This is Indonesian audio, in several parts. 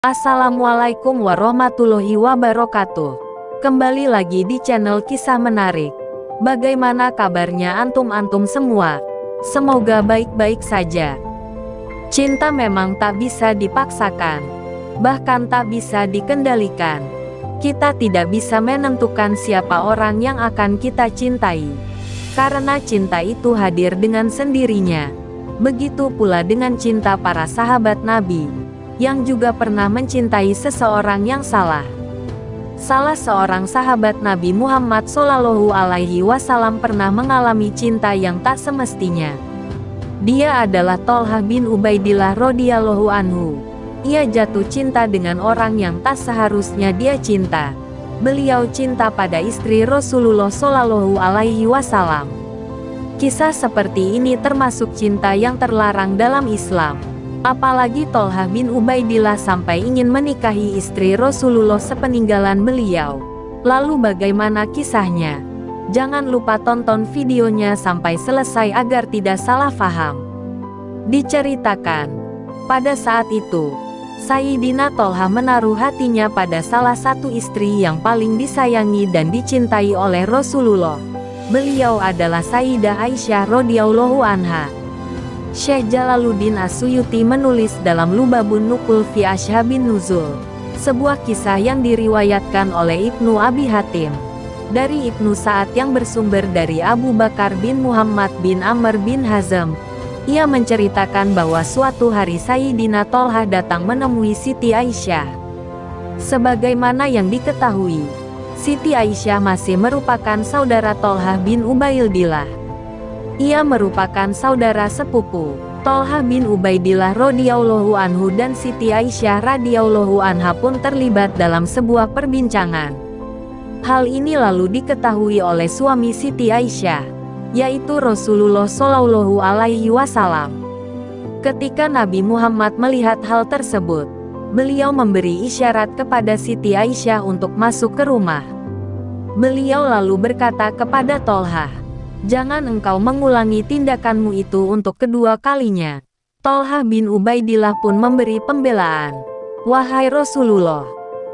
Assalamualaikum warahmatullahi wabarakatuh. Kembali lagi di channel Kisah Menarik. Bagaimana kabarnya antum-antum semua? Semoga baik-baik saja. Cinta memang tak bisa dipaksakan, bahkan tak bisa dikendalikan. Kita tidak bisa menentukan siapa orang yang akan kita cintai, karena cinta itu hadir dengan sendirinya. Begitu pula dengan cinta para sahabat Nabi, yang juga pernah mencintai seseorang yang salah. Salah seorang sahabat Nabi Muhammad SAW pernah mengalami cinta yang tak semestinya. Dia adalah Thalhah bin Ubaidillah radhiyallahu anhu. Ia jatuh cinta dengan orang yang tak seharusnya dia cinta. Beliau cinta pada istri Rasulullah SAW. Kisah seperti ini termasuk cinta yang terlarang dalam Islam. Apalagi Thalhah bin Ubaidillah sampai ingin menikahi istri Rasulullah sepeninggalan beliau. Lalu bagaimana kisahnya? Jangan lupa tonton videonya sampai selesai agar tidak salah paham. Diceritakan, pada saat itu, Sayyidina Thalhah menaruh hatinya pada salah satu istri yang paling disayangi dan dicintai oleh Rasulullah. Beliau adalah Sayyidah Aisyah radhiyallahu anha. Syekh Jalaluddin As-Suyuti menulis dalam Lubabun Nuqul fi Ashabin Nuzul, sebuah kisah yang diriwayatkan oleh Ibnu Abi Hatim dari Ibnu Sa'ad yang bersumber dari Abu Bakar bin Muhammad bin Amr bin Hazm. Ia menceritakan bahwa suatu hari Sayyidina Thalhah datang menemui Siti Aisyah. Sebagaimana yang diketahui, Siti Aisyah masih merupakan saudara Thalhah bin Ubaidillah. Ia merupakan saudara sepupu Thalhah bin Ubaidillah radhiyallahu anhu, dan Siti Aisyah radhiyallahu anha pun terlibat dalam sebuah perbincangan. Hal ini lalu diketahui oleh suami Siti Aisyah, yaitu Rasulullah Shallallahu Alaihi Wasallam. Ketika Nabi Muhammad melihat hal tersebut, beliau memberi isyarat kepada Siti Aisyah untuk masuk ke rumah. Beliau lalu berkata kepada Thalhah, "Jangan engkau mengulangi tindakanmu itu untuk kedua kalinya." Thalhah bin Ubaidillah pun memberi pembelaan. "Wahai Rasulullah,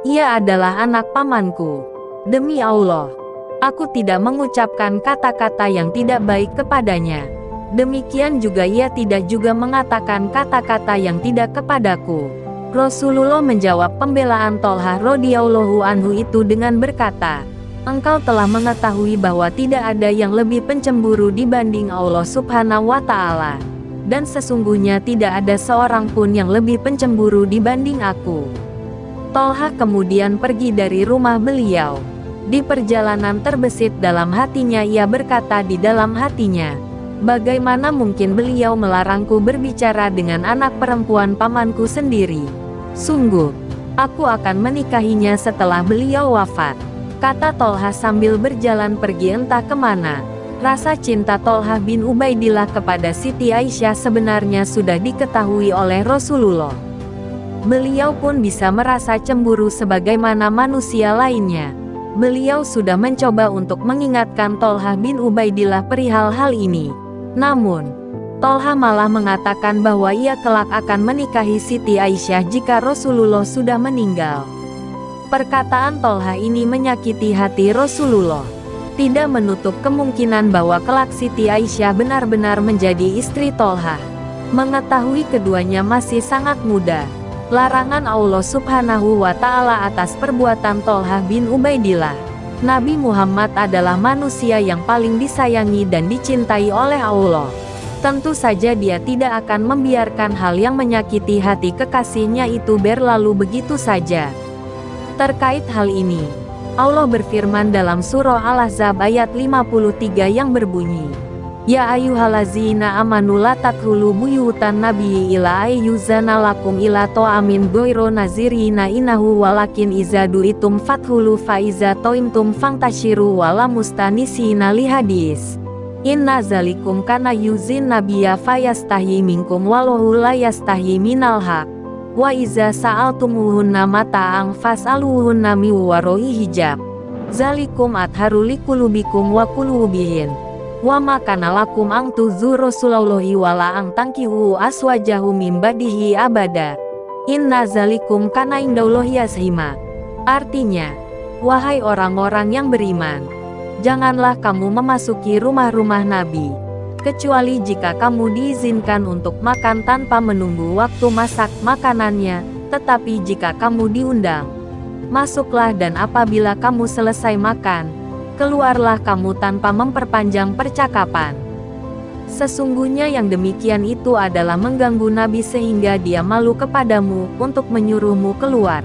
ia adalah anak pamanku. Demi Allah, aku tidak mengucapkan kata-kata yang tidak baik kepadanya. Demikian juga ia tidak juga mengatakan kata-kata yang tidak kepadaku." Rasulullah menjawab pembelaan Thalhah radhiyallahu anhu itu dengan berkata, "Engkau telah mengetahui bahwa tidak ada yang lebih pencemburu dibanding Allah Subhanahu wa Ta'ala, dan sesungguhnya tidak ada seorang pun yang lebih pencemburu dibanding aku." Thalhah kemudian pergi dari rumah beliau. Di perjalanan terbesit dalam hatinya, ia berkata di dalam hatinya, "Bagaimana mungkin beliau melarangku berbicara dengan anak perempuan pamanku sendiri? Sungguh, aku akan menikahinya setelah beliau wafat." Kata Thalhah sambil berjalan pergi entah kemana. Rasa cinta Thalhah bin Ubaidillah kepada Siti Aisyah sebenarnya sudah diketahui oleh Rasulullah. Beliau pun bisa merasa cemburu sebagaimana manusia lainnya. Beliau sudah mencoba untuk mengingatkan Thalhah bin Ubaidillah perihal hal ini. Namun, Thalhah malah mengatakan bahwa ia kelak akan menikahi Siti Aisyah jika Rasulullah sudah meninggal. Perkataan Thalhah ini menyakiti hati Rasulullah. Tidak menutup kemungkinan bahwa kelak Siti Aisyah benar-benar menjadi istri Thalhah. Mengetahui keduanya masih sangat muda, larangan Allah Subhanahu wa Ta'ala atas perbuatan Thalhah bin Ubaidillah. Nabi Muhammad adalah manusia yang paling disayangi dan dicintai oleh Allah. Tentu saja dia tidak akan membiarkan hal yang menyakiti hati kekasihnya itu berlalu begitu saja. Terkait hal ini, Allah berfirman dalam surah Al-Ahzab ayat 53 yang berbunyi, "Ya ayyuhallazina amanu la tadkhulu buyutan nabiyyi ila ayyuzana lakum ila ta'amin ghairu nazirina innahu walakin iza du'itum fadkhulu fa iza ta'imtum fantashiru wala mustanisina li hadis. Inna zalikum kana yuzin nabiyya fayastahi minkum wallahu la yastahi minal haq. Wa iza sa'altumuhunna mata'ang fas'aluhunna min wara'i hijab. Zalikum atharu liqulubikum wa qulubihin. Wa ma kana lakum ang tuzu Rasulullahi wala ang tangkihu aswajahu min badihi abada. Inna zalikum kana indaullahi azima. Artinya, wahai orang-orang yang beriman, janganlah kamu memasuki rumah-rumah Nabi, kecuali jika kamu diizinkan untuk makan tanpa menunggu waktu masak makanannya, tetapi jika kamu diundang, masuklah dan apabila kamu selesai makan, keluarlah kamu tanpa memperpanjang percakapan. Sesungguhnya yang demikian itu adalah mengganggu Nabi sehingga dia malu kepadamu untuk menyuruhmu keluar.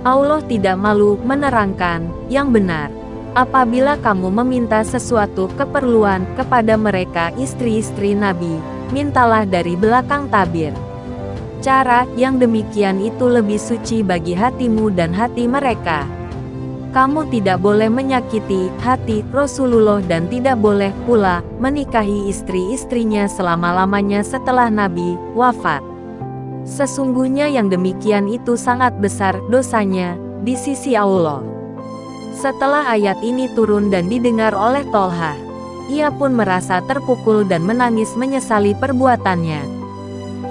Allah tidak malu menerangkan yang benar. Apabila kamu meminta sesuatu keperluan kepada mereka istri-istri Nabi, mintalah dari belakang tabir. Cara yang demikian itu lebih suci bagi hatimu dan hati mereka. Kamu tidak boleh menyakiti hati Rasulullah dan tidak boleh pula menikahi istri-istrinya selama-lamanya setelah Nabi wafat. Sesungguhnya yang demikian itu sangat besar dosanya di sisi Allah. Setelah ayat ini turun dan didengar oleh Tolha, ia pun merasa terpukul dan menangis menyesali perbuatannya.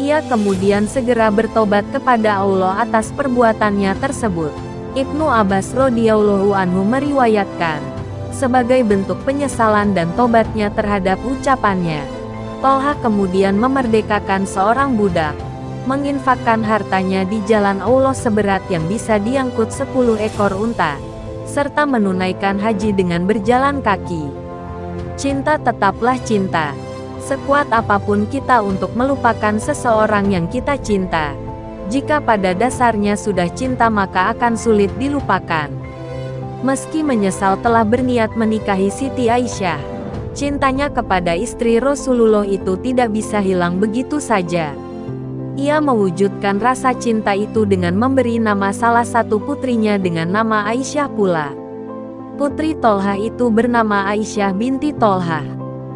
Ia kemudian segera bertobat kepada Allah atas perbuatannya tersebut. Ibnu Abbas radhiyallahu anhu meriwayatkan, sebagai bentuk penyesalan dan tobatnya terhadap ucapannya, Tolha kemudian memerdekakan seorang budak, menginfakkan hartanya di jalan Allah seberat yang bisa diangkut 10 ekor unta, serta menunaikan haji dengan berjalan kaki. Cinta tetaplah cinta. Sekuat apapun kita untuk melupakan seseorang yang kita cinta, jika pada dasarnya sudah cinta maka akan sulit dilupakan. Meski menyesal telah berniat menikahi Siti Aisyah, cintanya kepada istri Rasulullah itu tidak bisa hilang begitu saja. Ia mewujudkan rasa cinta itu dengan memberi nama salah satu putrinya dengan nama Aisyah pula. Putri Tolha itu bernama Aisyah binti Tolha.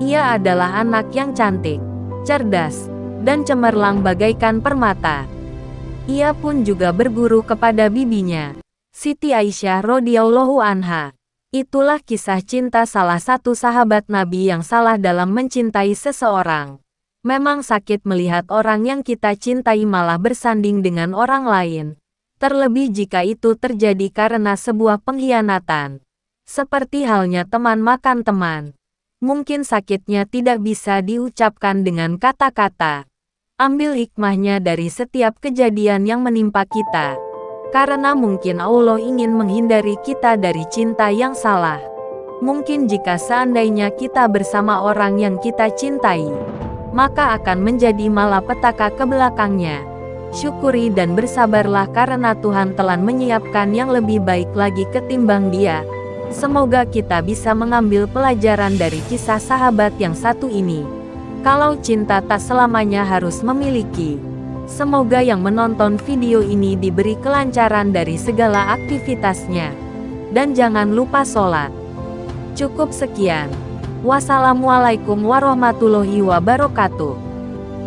Ia adalah anak yang cantik, cerdas, dan cemerlang bagaikan permata. Ia pun juga berguru kepada bibinya, Siti Aisyah radhiyallahu anha. Itulah kisah cinta salah satu sahabat Nabi yang salah dalam mencintai seseorang. Memang sakit melihat orang yang kita cintai malah bersanding dengan orang lain. Terlebih jika itu terjadi karena sebuah pengkhianatan. Seperti halnya teman makan teman. Mungkin sakitnya tidak bisa diucapkan dengan kata-kata. Ambil hikmahnya dari setiap kejadian yang menimpa kita. Karena mungkin Allah ingin menghindari kita dari cinta yang salah. Mungkin jika seandainya kita bersama orang yang kita cintai, maka akan menjadi malapetaka ke belakangnya. Syukuri dan bersabarlah karena Tuhan telah menyiapkan yang lebih baik lagi ketimbang dia. Semoga kita bisa mengambil pelajaran dari kisah sahabat yang satu ini. Kalau cinta tak selamanya harus memiliki. Semoga yang menonton video ini diberi kelancaran dari segala aktivitasnya. Dan jangan lupa sholat. Cukup sekian. Wassalamualaikum warahmatullahi wabarakatuh.